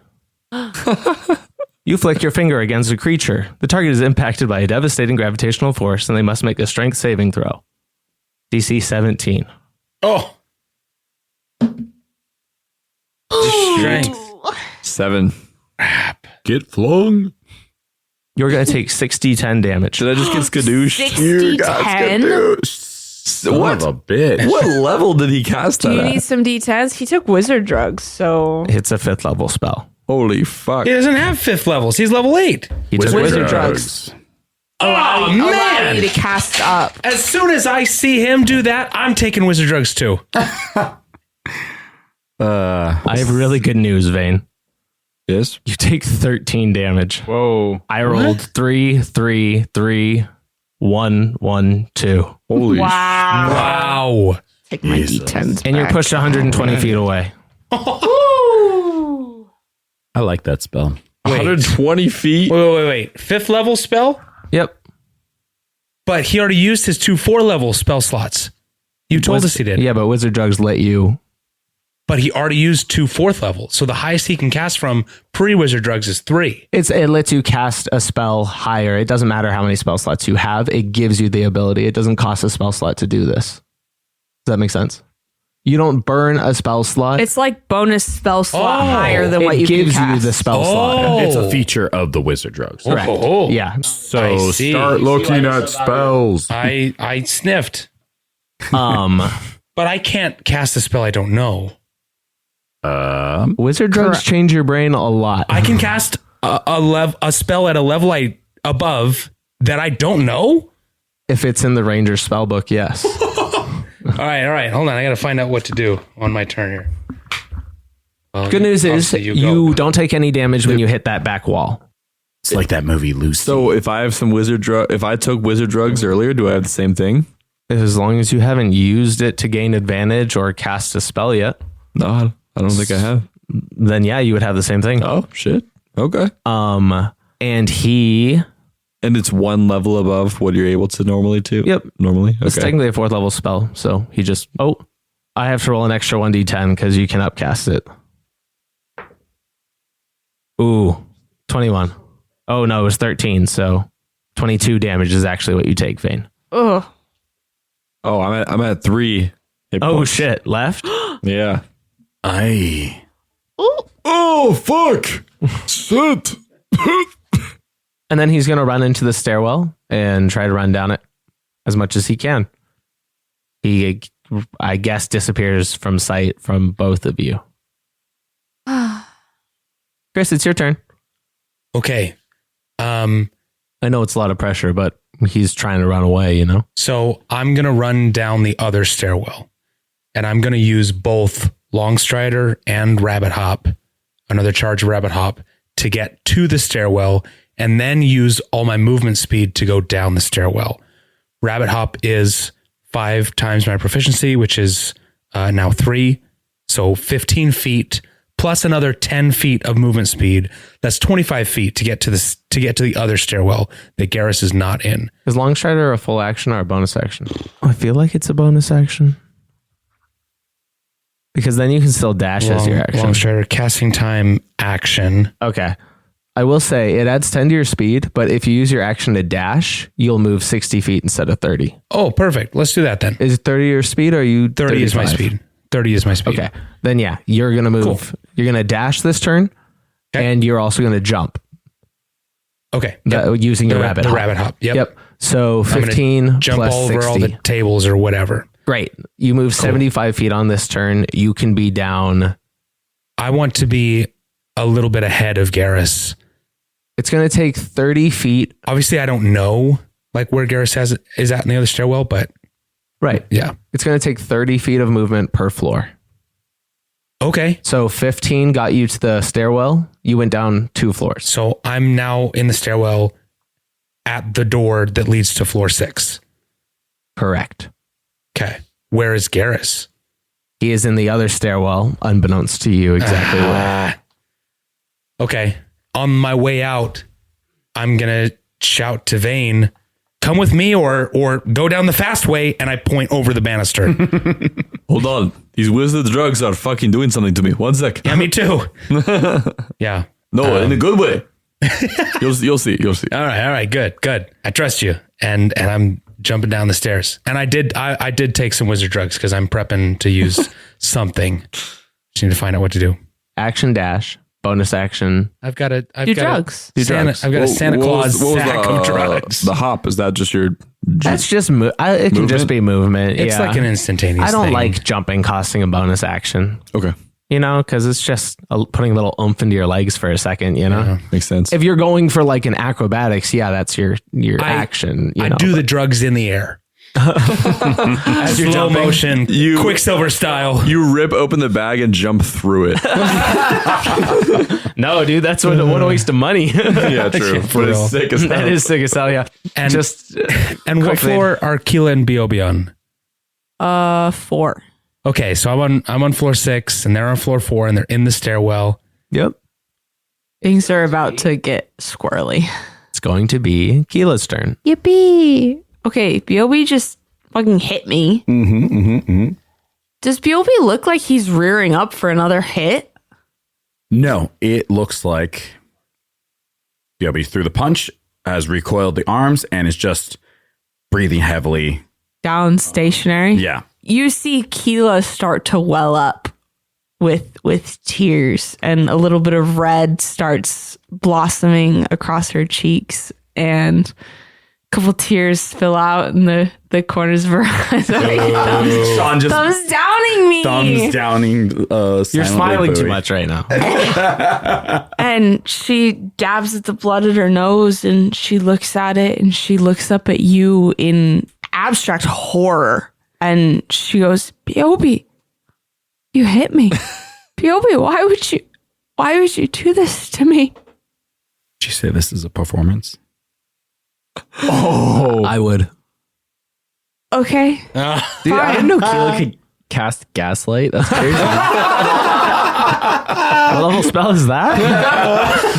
You flick your finger against a creature. The target is impacted by a devastating gravitational force, and they must make a strength saving throw. DC 17. Oh. Strength. 7. Get flung. You're going to take 60-10 damage. Did I just get skadooshed? 60-10? Son of a bitch. What level did he cast Do that you at? need some D10s? He took wizard drugs, so It's a 5th level spell. Holy fuck. He doesn't have 5th levels. He's level 8. He took wizard drugs. Oh, allow you to cast up. As soon as I see him do that, I'm taking wizard drugs too. I have really good news, Vane. Yes? You take 13 damage. Whoa. I rolled 3, 3, 3, 1, 1, 2. Holy Wow. Take my D10s. And you're back. pushed 120 feet away. I like that spell. 120 feet? Wait. 5th level spell? Yep. But he already used his 2 4-level spell slots. You told us he did. Yeah, but Wizard Drugs let you. But he already used 2 4th level. So the highest he can cast from pre-Wizard Drugs is 3. It lets you cast a spell higher. It doesn't matter how many spell slots you have. It gives you the ability. It doesn't cost a spell slot to do this. Does that make sense? You don't burn a spell slot. It's like bonus spell slot higher than what it you gives can you cast. the spell slot. It's a feature of the Wizard Drugs. Correct. Oh. Yeah. So I see. start looking at spells. I sniffed. Um, But I can't cast a spell I don't know. Wizard Drugs change your brain a lot. I can cast a spell at a level above that I don't know? If it's in the Ranger spell book, yes. All right. Hold on. I got to find out what to do on my turn here. Well, Good news is obviously you go. don't take any damage when you hit that back wall. It's like that movie Lucy. So if I have some if I took wizard drugs earlier, do I have the same thing? As long as you haven't used it to gain advantage or cast a spell yet, No, I don't think I have. then yeah, you would have the same thing. Oh, shit. Okay. And he, And it's one level above what you're able to normally do? Yep. Normally? it's Okay. technically a 4th level spell, so he just, I have to roll an extra 1d10 because you can upcast it. Ooh, 21. Oh no, it was 13, so 22 damage is actually what you take, Vane. Ugh. Oh, I'm at 3. hit Oh points. shit, left? Yeah. I Oh, fuck. Shit. And then he's going to run into the stairwell and try to run down it as much as he can. He, I guess, disappears from sight from both of you. Chris, it's your turn. Okay. I know it's a lot of pressure, but he's trying to run away, you know? So I'm going to run down the other stairwell. And I'm going to use both Long Strider and Rabbit Hop, another charge of Rabbit Hop, to get to the stairwell and then use all my movement speed to go down the stairwell. Rabbit Hop is 5 times my proficiency, which is now 3. So 15 feet plus another 10 feet of movement speed. That's 25 feet to get to the other stairwell that Garrus is not in. Is Long Strider a full action or a bonus action? I feel like it's a bonus action. Because then you can still dash as your action. Long Strider casting time action. Okay. I will say it adds 10 to your speed, but if you use your action to dash, you'll move 60 feet instead of 30. Oh, perfect. Let's do that then. Is 30 your speed or are you 30 is my 35? speed. 30 is my speed. Okay. Then yeah, you're going to move. Cool. You're going to dash this turn Okay. and you're also going to jump Okay. using your rabbit the hop. rabbit hop. Yep. Yep. So I'm gonna 15 Jump plus all over 60. all the tables or whatever. Great. You move 75 feet on this turn. You can be down. I want to be a little bit ahead of Garrus. It's going to take 30 feet. Obviously, I don't know like where Garrus is at in the other stairwell, but Right. yeah. It's going to take 30 feet of movement per floor. Okay. So 15 got you to the stairwell. You went down 2 floors. So I'm now in the stairwell at the door that leads to floor 6. Correct. Okay. Where is Garrus? He is in the other stairwell, unbeknownst to you exactly where. Okay. On my way out, I'm going to shout to Vane, come with me or go down the fast way. And I point over the banister. Hold on. These wizard drugs are fucking doing something to me. One sec. Yeah, me too. Yeah. No, in a good way. You'll see. You'll see. All right. Good. I trust you. And I'm jumping down the stairs. And I did take some wizard drugs because I'm prepping to use something. Just need to find out what to do. Action dash, bonus action. I've got a drugs. Do Santa, drugs. I've got a Santa Claus what was sack of drugs. The hop, is that just your... That's just, it can just be movement. It's yeah. like an instantaneous I don't thing. like jumping costing a bonus action, Okay. you know, because it's just putting a little oomph into your legs for a second, you know? Makes sense. If you're going for like an acrobatics, yeah, that's your action. You I know, do the drugs in the air. As you're Slow jumping. motion, You- Quicksilver style. You rip open the bag and jump through it. No, dude, that's what a waste of money. Yeah, true. For But real. it's sick as That hell. is sick as hell, yeah. And- Just And what quickly. floor are Keela and Beobi on? 4. Okay, so I'm on floor 6, and they're on floor 4, and they're in the stairwell. Yep. Things are about to get squirrely. It's going to be Keela's turn. Yippee. Okay, Beobi just fucking hit me. Does Beobi look like he's rearing up for another hit? No, it looks like Beobi threw the punch, has recoiled the arms, and is just breathing heavily. Down stationary? Yeah. You see Keela start to well up with tears, and a little bit of red starts blossoming across her cheeks, and a couple tears spill out in the corners of her eyes. Sean just Thumbs downing me. thumbs downing. You're silently smiling too booing. much right now. And she dabs at the blood at her nose, and she looks at it, and she looks up at you in abstract horror, and she goes, "Beobi, you hit me. Beobi, why would you do this to me?" Did you say this is a performance? I would. Okay. Dude, I didn't know Keela could cast Gaslight. That's crazy. What level spell is that?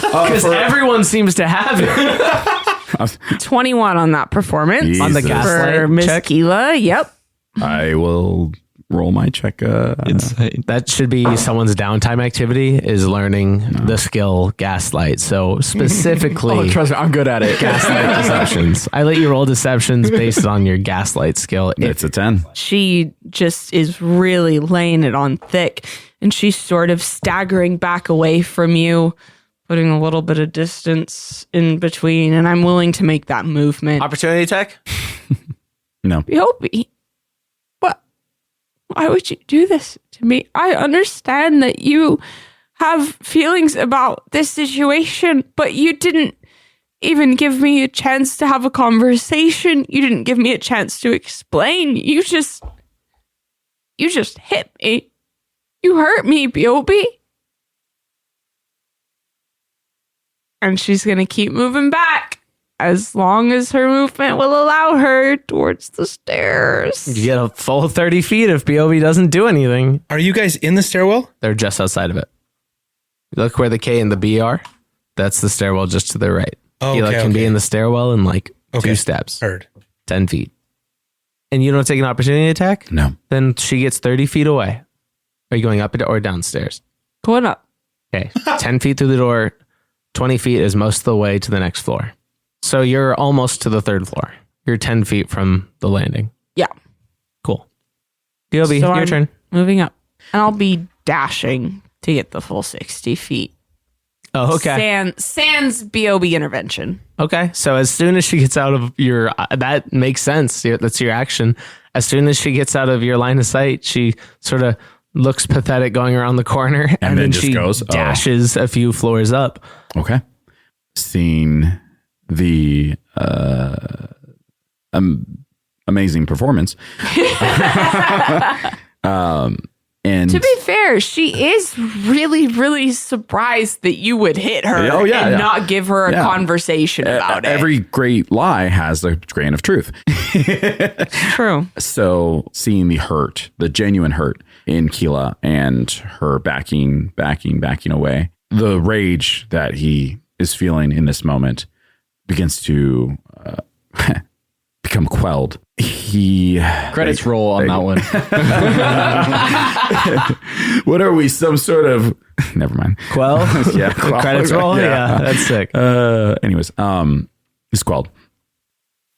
Because everyone seems to have it. 21 on that performance. On the Jesus. gaslight For Miss check? Keela. Yep. I will roll my check. That should be someone's downtime activity, is learning the skill Gaslight. So specifically, Oh, trust me, I'm good at it. Gaslight deceptions. I let you roll deceptions based on your Gaslight skill. It's a 10. She just is really laying it on thick, and she's sort of staggering back away from you, putting a little bit of distance in between, and I'm willing to make that movement. Opportunity attack? No. Beobi, what? Why would you do this to me? I understand that you have feelings about this situation, but you didn't even give me a chance to have a conversation. You didn't give me a chance to explain. You just hit me. You hurt me, Beobi. And she's going to keep moving back as long as her movement will allow her towards the stairs. You get a full 30 feet if Beobi doesn't do anything. Are you guys in the stairwell? They're just outside of it. Look where the K and the B are. That's the stairwell just to the right. Oh, Keela okay, can be okay. in the stairwell in like Okay. 2 steps, Heard. 10 feet. And you don't take an opportunity attack? No. Then she gets 30 feet away. Are you going up or downstairs? Going up. Okay. 10 feet through the door, 20 feet is most of the way to the next floor. So you're almost to the 3rd floor. You're 10 feet from the landing. Yeah. Cool. Beobi, So your I'm turn. Moving up. And I'll be dashing to get the full 60 feet. Oh, okay. Sans Beobi intervention. Okay. So as soon as she gets out of your, that makes sense. That's your action. As soon as she gets out of your line of sight, she sort of looks pathetic going around the corner, and then then just she goes, oh. dashes a few floors up. Okay. Seeing the amazing performance. And To be fair, she is really, really surprised that you would hit her Oh, yeah, and yeah. not give her a Yeah. conversation about it. every great lie has a grain of truth. True. So seeing the hurt, the genuine hurt in Keela and her backing away, the rage that he is feeling in this moment begins to become quelled. He Credits roll on that one. What are we? Some sort of never mind. Quell? Yeah, quell. Credits roll? Yeah, that's sick. Anyways, he's quelled.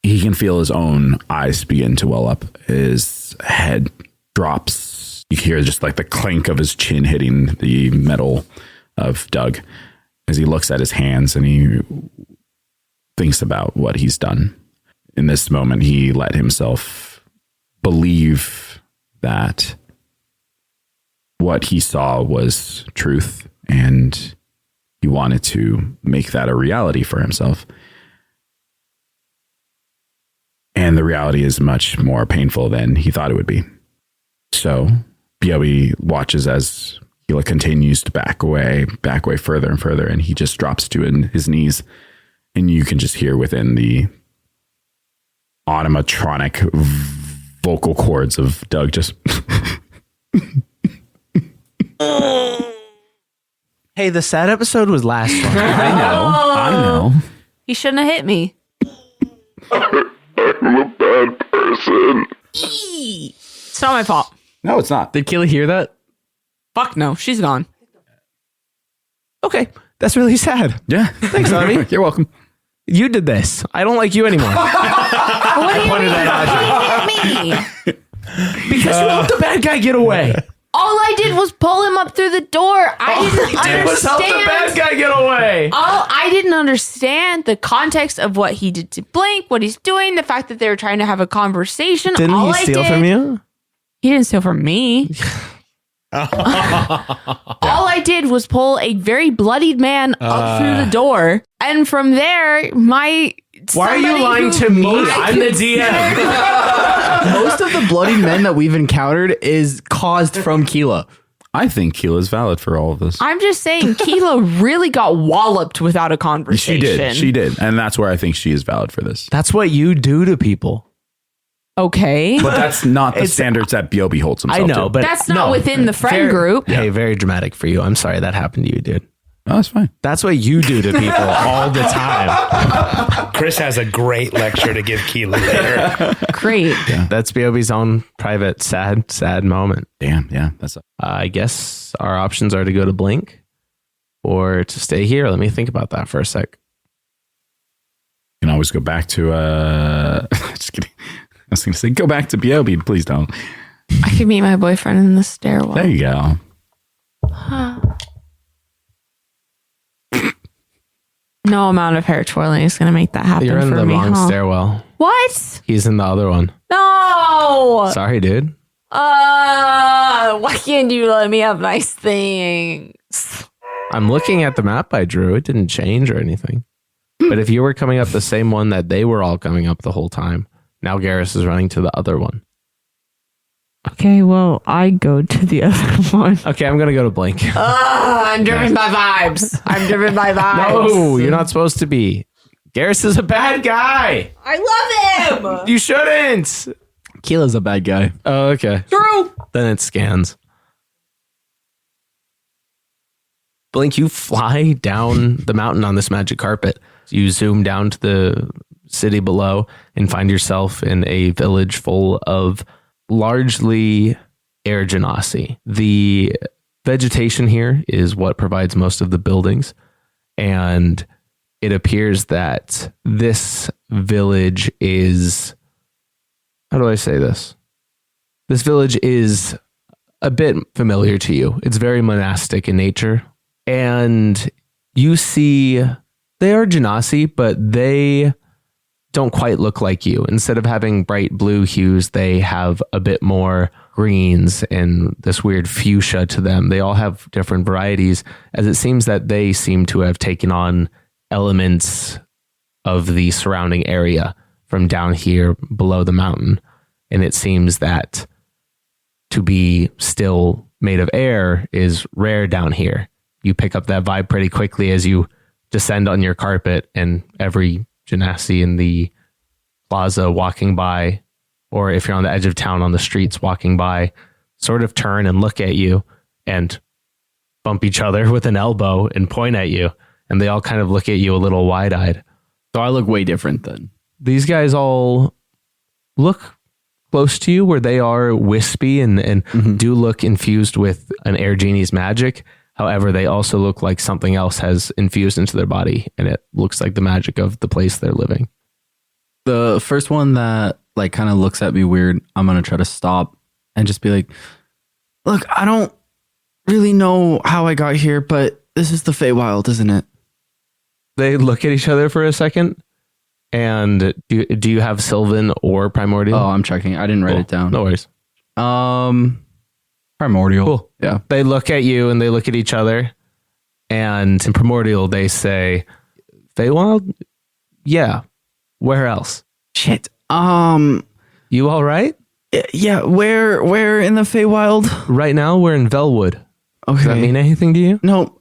He can feel his own eyes begin to well up. His head drops. You hear just like the clink of his chin hitting the metal of Doug as he looks at his hands and he thinks about what he's done. In this moment, he let himself believe that what he saw was truth, and he wanted to make that a reality for himself. And the reality is much more painful than he thought it would be. So Beobi watches as Keela continues to back away further and further, and he just drops to his knees. And you can just hear within the automatronic vocal cords of Doug just... Hey, the sad episode was last one. I know. He shouldn't have hit me. I'm a bad person. It's not my fault. No, it's not. Did Keela hear that? Fuck no, she's gone. Okay, that's really sad. Yeah. Thanks, Army. You're welcome. You did this. I don't like you anymore. What do you pointed mean? at What do you mean? Because you let the bad guy get away. All I did was pull him up through the door. I didn't Was help the bad understand. guy get away. I didn't understand the context of what he did to Blink, what he's doing, the fact that they were trying to have a conversation. Didn't All he I steal did- from you? He didn't steal from me. All I did was pull a very bloodied man up through the door, and from there, Why are you lying to me? I'm the DM. Most of the bloody men that we've encountered is caused from Keela. I think Keela's valid for all of this. I'm just saying, Keela really got walloped without a She conversation. did. She did. And that's where I think she is valid for this. That's what you do to people. Okay. But that's not the standards that Beobi holds himself I know, to. but That's not within the friend group. Hey, very dramatic for you. I'm sorry that happened to you, dude. No, that's fine. That's what you do to people all the time. Chris has a great lecture to give Keela later. Great. That's Beobi's own private, sad moment. Damn. Yeah. That's I guess our options are to go to Blink or to stay here. Let me think about that for a sec. You can always go back to just kidding. I was gonna say go back to Beobi. Please don't. I could meet my boyfriend in the stairwell. There you go. No amount of hair twirling is going to make that happen You're in for the me. wrong huh? stairwell. What? He's in the other one. No. Sorry, dude. Why can't you let me have nice things? I'm looking at the map I drew. It didn't change or anything. But if you were coming up the same one that they were all coming up the whole time, now Garrus is running to the other one. Okay, well, I go to the other one. Okay, I'm going to go to Blink. I'm driven by vibes. I'm driven by vibes. No, you're not supposed to be. Garrus is a bad guy. I love him. You shouldn't. Keela's a bad guy. Oh, okay. True. Then it scans. Blink, you fly down the mountain on this magic carpet. You zoom down to the city below and find yourself in a village full of largely air genasi. The vegetation here is what provides most of the buildings, and it appears that this village is, how do I say this? This village is a bit familiar to you. It's very monastic in nature, and you see they are genasi, but they don't quite look like you. Instead of having bright blue hues, they have a bit more greens and this weird fuchsia to them. They all have different varieties, as it seems that they seem to have taken on elements of the surrounding area from down here below the mountain. And it seems that to be still made of air is rare down here. You pick up that vibe pretty quickly as you descend on your carpet, and every genasi in the plaza walking by, or if you're on the edge of town on the streets walking by, sort of turn and look at you and bump each other with an elbow and point at you. And they all kind of look at you a little wide-eyed. So I look way different then. These guys all look close to you, where they are wispy and do look infused with an air genie's magic. However, they also look like something else has infused into their body, and it looks like the magic of the place they're living. The first one that like kind of looks at me weird, I'm going to try to stop and just be like, look, I don't really know how I got here, but this is the Feywild, isn't it? They look at each other for a second. And do you have Sylvan or Primordial? Oh, I'm checking. I didn't write it down. No worries. Primordial. Cool. Yeah. They look at you and they look at each other. And in Primordial, they say, Feywild? Yeah. Where else? Shit. You all right? Yeah, where in the Feywild? Right now we're in Velwood. Okay. Does that mean anything to you? No.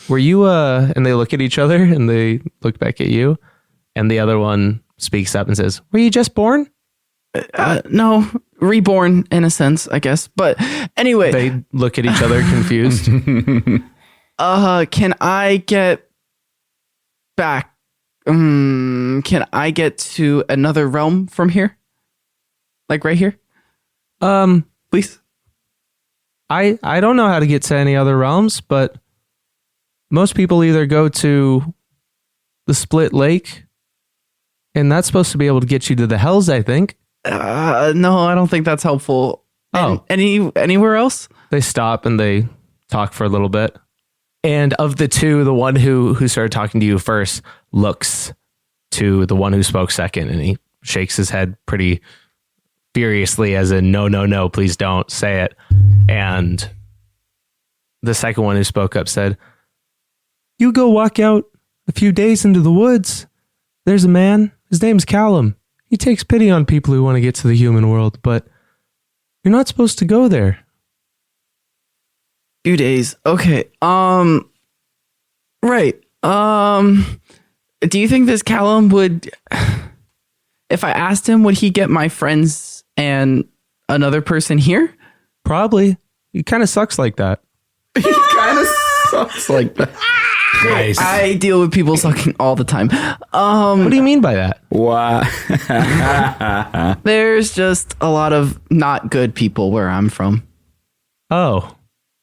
Were you and they look at each other and they look back at you and the other one speaks up and says, "Were you just born?" No, reborn in a sense, I guess. But anyway, They look at each other confused. can I get back? Can I get to another realm from here? Like right here, please. I don't know how to get to any other realms, but most people either go to the Split Lake, and that's supposed to be able to get you to the Hells, I think. No, I don't think that's helpful. Oh. Anywhere else? They stop and they talk for a little bit. And of the two, the one who started talking to you first looks to the one who spoke second, and he shakes his head pretty furiously as in, no, please don't say it. And the second one who spoke up said, "You go walk out a few days into the woods. There's a man. His name's Callum. He takes pity on people who want to get to the human world, but you're not supposed to go there." Few days. Okay. Right. Do you think this Callum would, if I asked him, would he get my friends and another person here? Probably. He kind of sucks like that. Kind of sucks like that. Nice. I deal with people sucking all the time. What do you mean by that? Wow. There's just a lot of not good people where I'm from. Oh.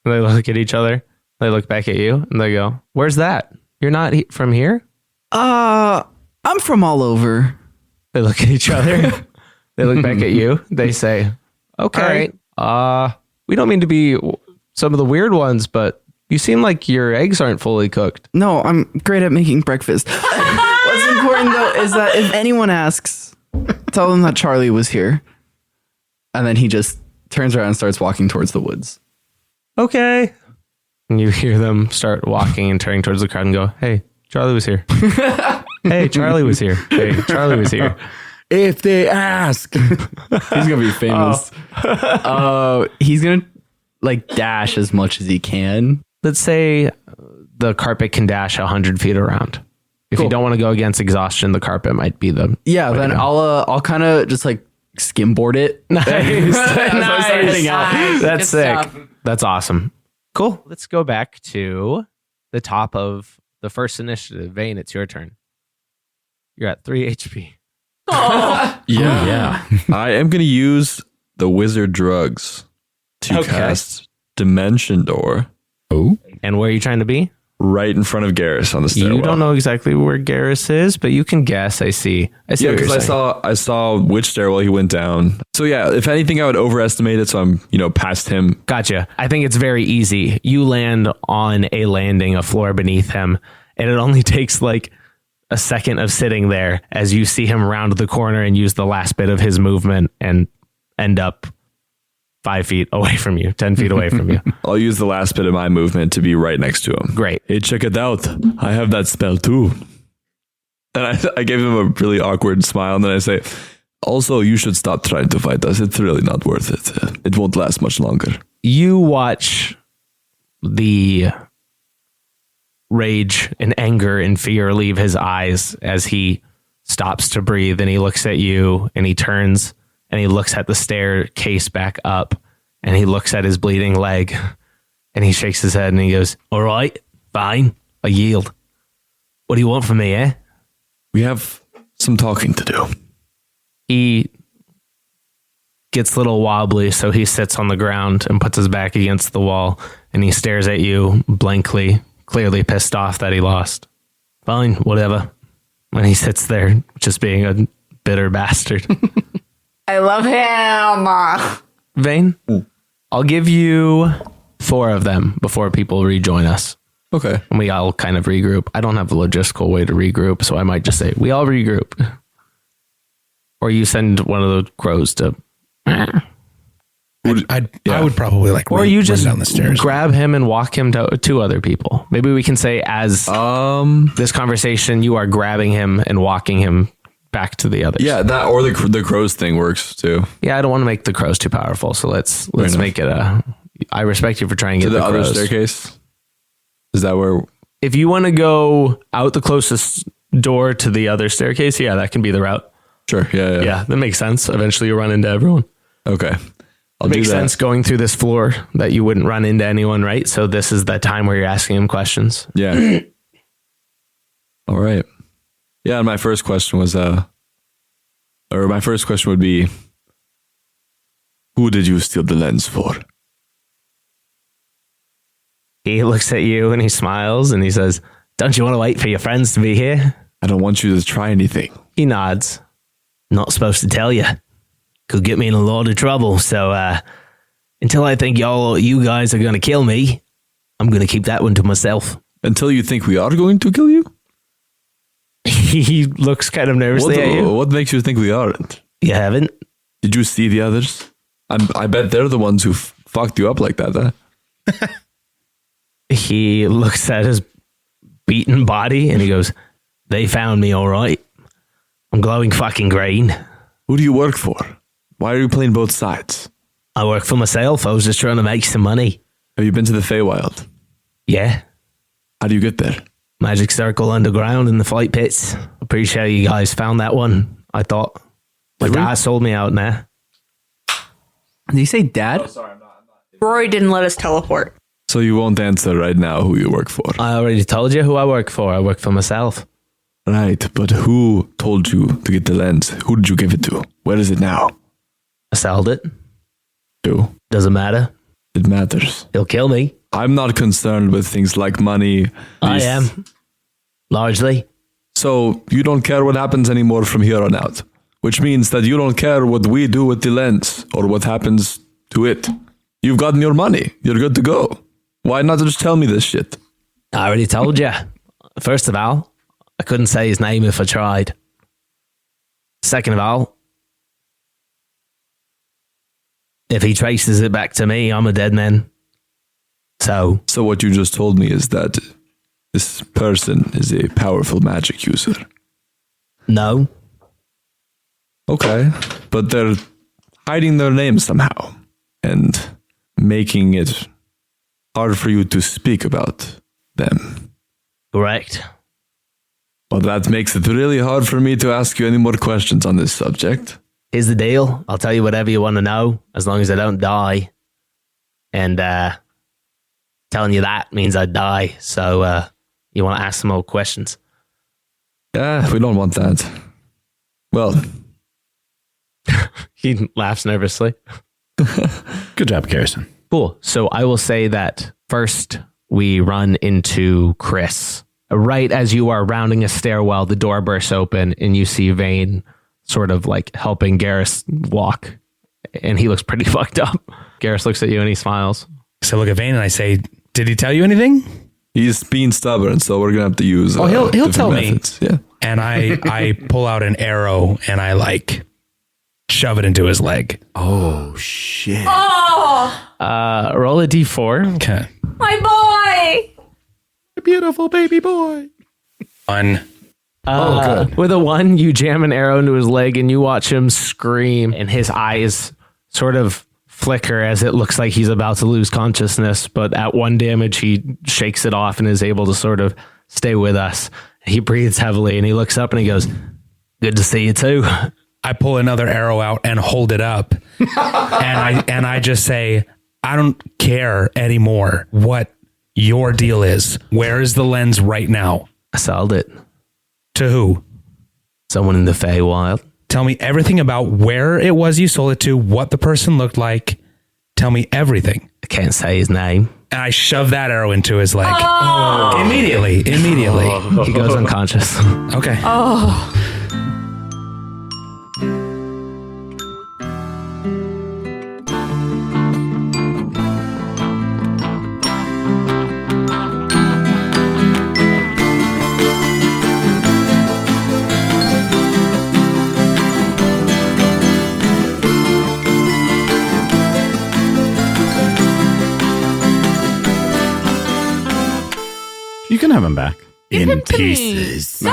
And they look at each other. They look back at you and they go, "Where's that? You're not from here?" I'm from all over. They look at each other. They look back at you. They say, "Okay. We don't mean to be some of the weird ones, but you seem like your eggs aren't fully cooked." No, I'm great at making breakfast. What's important though is that if anyone asks, tell them that Charlie was here. And then he just turns around and starts walking towards the woods. Okay. And you hear them start walking and turning towards the crowd and go, "Hey, Charlie was here. Hey, Charlie was here. Hey, Charlie was here." If they ask, he's gonna be famous. He's gonna like dash as much as he can. Let's say the carpet can dash 100 feet around. If you don't want to go against exhaustion, the carpet might be the Yeah, then I'll kind of just like skimboard it. nice. Nice. That's Good sick. stuff. That's awesome. Cool. Let's go back to the top of the first initiative. Vane, it's your turn. You're at 3 HP. Yeah. I am going to use the wizard drugs to Okay. cast Dimension Door And where are you trying to be? right in front of Garrus on the stairwell. You don't know exactly where Garrus is, but you can guess. I see. I see Yeah, what you're because saying. I saw which stairwell he went down. So yeah, if anything, I would overestimate it. So I'm past him. Gotcha. I think it's very easy. You land on a landing, a floor beneath him, and it only takes like a second of sitting there as you see him round the corner and use the last bit of his movement and end up 5 feet away from you, 10 feet away from you. I'll use the last bit of my movement to be right next to him. Great. Hey, check it out. I have that spell too. And I gave him a really awkward smile. And then I say, also, you should stop trying to fight us. It's really not worth it. It won't last much longer. You watch the rage and anger and fear leave his eyes as he stops to breathe, and he looks at you and he turns and he looks at the staircase back up and he looks at his bleeding leg and he shakes his head and he goes, "All right, fine, I yield. What do you want from me, eh?" We have some talking to do. He gets a little wobbly, so he sits on the ground and puts his back against the wall and he stares at you blankly, clearly pissed off that he lost. Fine, whatever. And he sits there just being a bitter bastard. I love him. Vane, I'll give you 4 of them before people rejoin us. Okay. And we all kind of regroup. I don't have a logistical way to regroup, so I might just say, we all regroup. Or you send one of the crows to... I would probably like Or run- you run just down the stairs. grab him and walk him to 2 other people. Maybe we can say as this conversation, you are grabbing him and walking him back to the others. Yeah, that or the crows thing works too. Yeah, I don't want to make the crows too powerful, so let's enough. make it a. I respect you for trying to To get the other crows. staircase. Is that where? If you want to go out the closest door to the other staircase, yeah, that can be the route. Sure. Yeah. Yeah, that makes sense. Eventually, you'll run into everyone. Okay. I'll Makes do that. sense going through this floor that you wouldn't run into anyone, right? So this is the time where you're asking him questions. Yeah. All right. Yeah, and my first question was my first question would be, who did you steal the lens for? He looks at you and he smiles and he says, "Don't you want to wait for your friends to be here?" I don't want you to try anything. He nods. "Not supposed to tell you. Could get me in a lot of trouble. So until I think you guys are going to kill me, I'm going to keep that one to myself." Until you think we are going to kill you? He looks kind of nervously at you. What makes you think we aren't? You haven't? Did you see the others? I bet they're the ones who fucked you up like that, huh? He looks at his beaten body and he goes, "They found me all right. I'm glowing fucking green. Who do you work for? Why are you playing both sides? I work for myself. I was just trying to make some money." Have you been to the Feywild? "Yeah. How do you get there? Magic circle underground in the flight pits. Appreciate you guys found that one. I thought my dad sold me out there." Did you say dad? Rory didn't let us teleport. So you won't answer right now who you work for. I already told you who I work for. I work for myself. Right, but who told you to get the lens? Who did you give it to? Where is it now? I sold it. Who? Doesn't matter. It matters. He'll kill me. I'm not concerned with things like money. I these- am. Largely. So you don't care what happens anymore from here on out, which means that you don't care what we do with the lens or what happens to it. You've gotten your money. You're good to go. Why not just tell me this shit? I already told you. First of all, I couldn't say his name if I tried. Second of all, if he traces it back to me, I'm a dead man. So, So what you just told me is that this person is a powerful magic user. no. Okay. But they're hiding their name somehow and making it hard for you to speak about them. Correct. Well, that makes it really hard for me to ask you any more questions on this subject. Here's the deal. I'll tell you whatever you want to know, as long as I don't die. And telling you that means I die. So you want to ask some more questions? Yeah, we don't want that. Well, He laughs nervously. Good job, Garrison. Cool. So I will say that first we run into Chris. Right as you are rounding a stairwell, the door bursts open and you see Vane sort of like helping Garrus walk. And he looks pretty fucked up. Garrus looks at you and he smiles. So I look at Vane and I say, "Did he tell you anything?" he's being stubborn, so we're gonna have to use. He'll different tell me. methods. Yeah. And I pull out an arrow and I like shove it into his leg. Oh, shit. Oh, Roll a d4. Okay. my boy. Beautiful baby boy. Fun. good. With a 1, you jam an arrow into his leg and you watch him scream and his eyes sort of flicker as it looks like he's about to lose consciousness. But at 1 damage, he shakes it off and is able to sort of stay with us. He breathes heavily and he looks up and he goes, "Good to see you too." I pull another arrow out and hold it up. and I just say, "I don't care anymore what your deal is. Where is the lens right now?" I sold it. To who? Someone in the Feywild. Tell me everything about where it was you sold it to, what the person looked like. Tell me everything. I can't say his name. And I shove that arrow into his leg. Immediately. He goes unconscious. Okay. Oh, You can have him back. give him to me. Nice. No!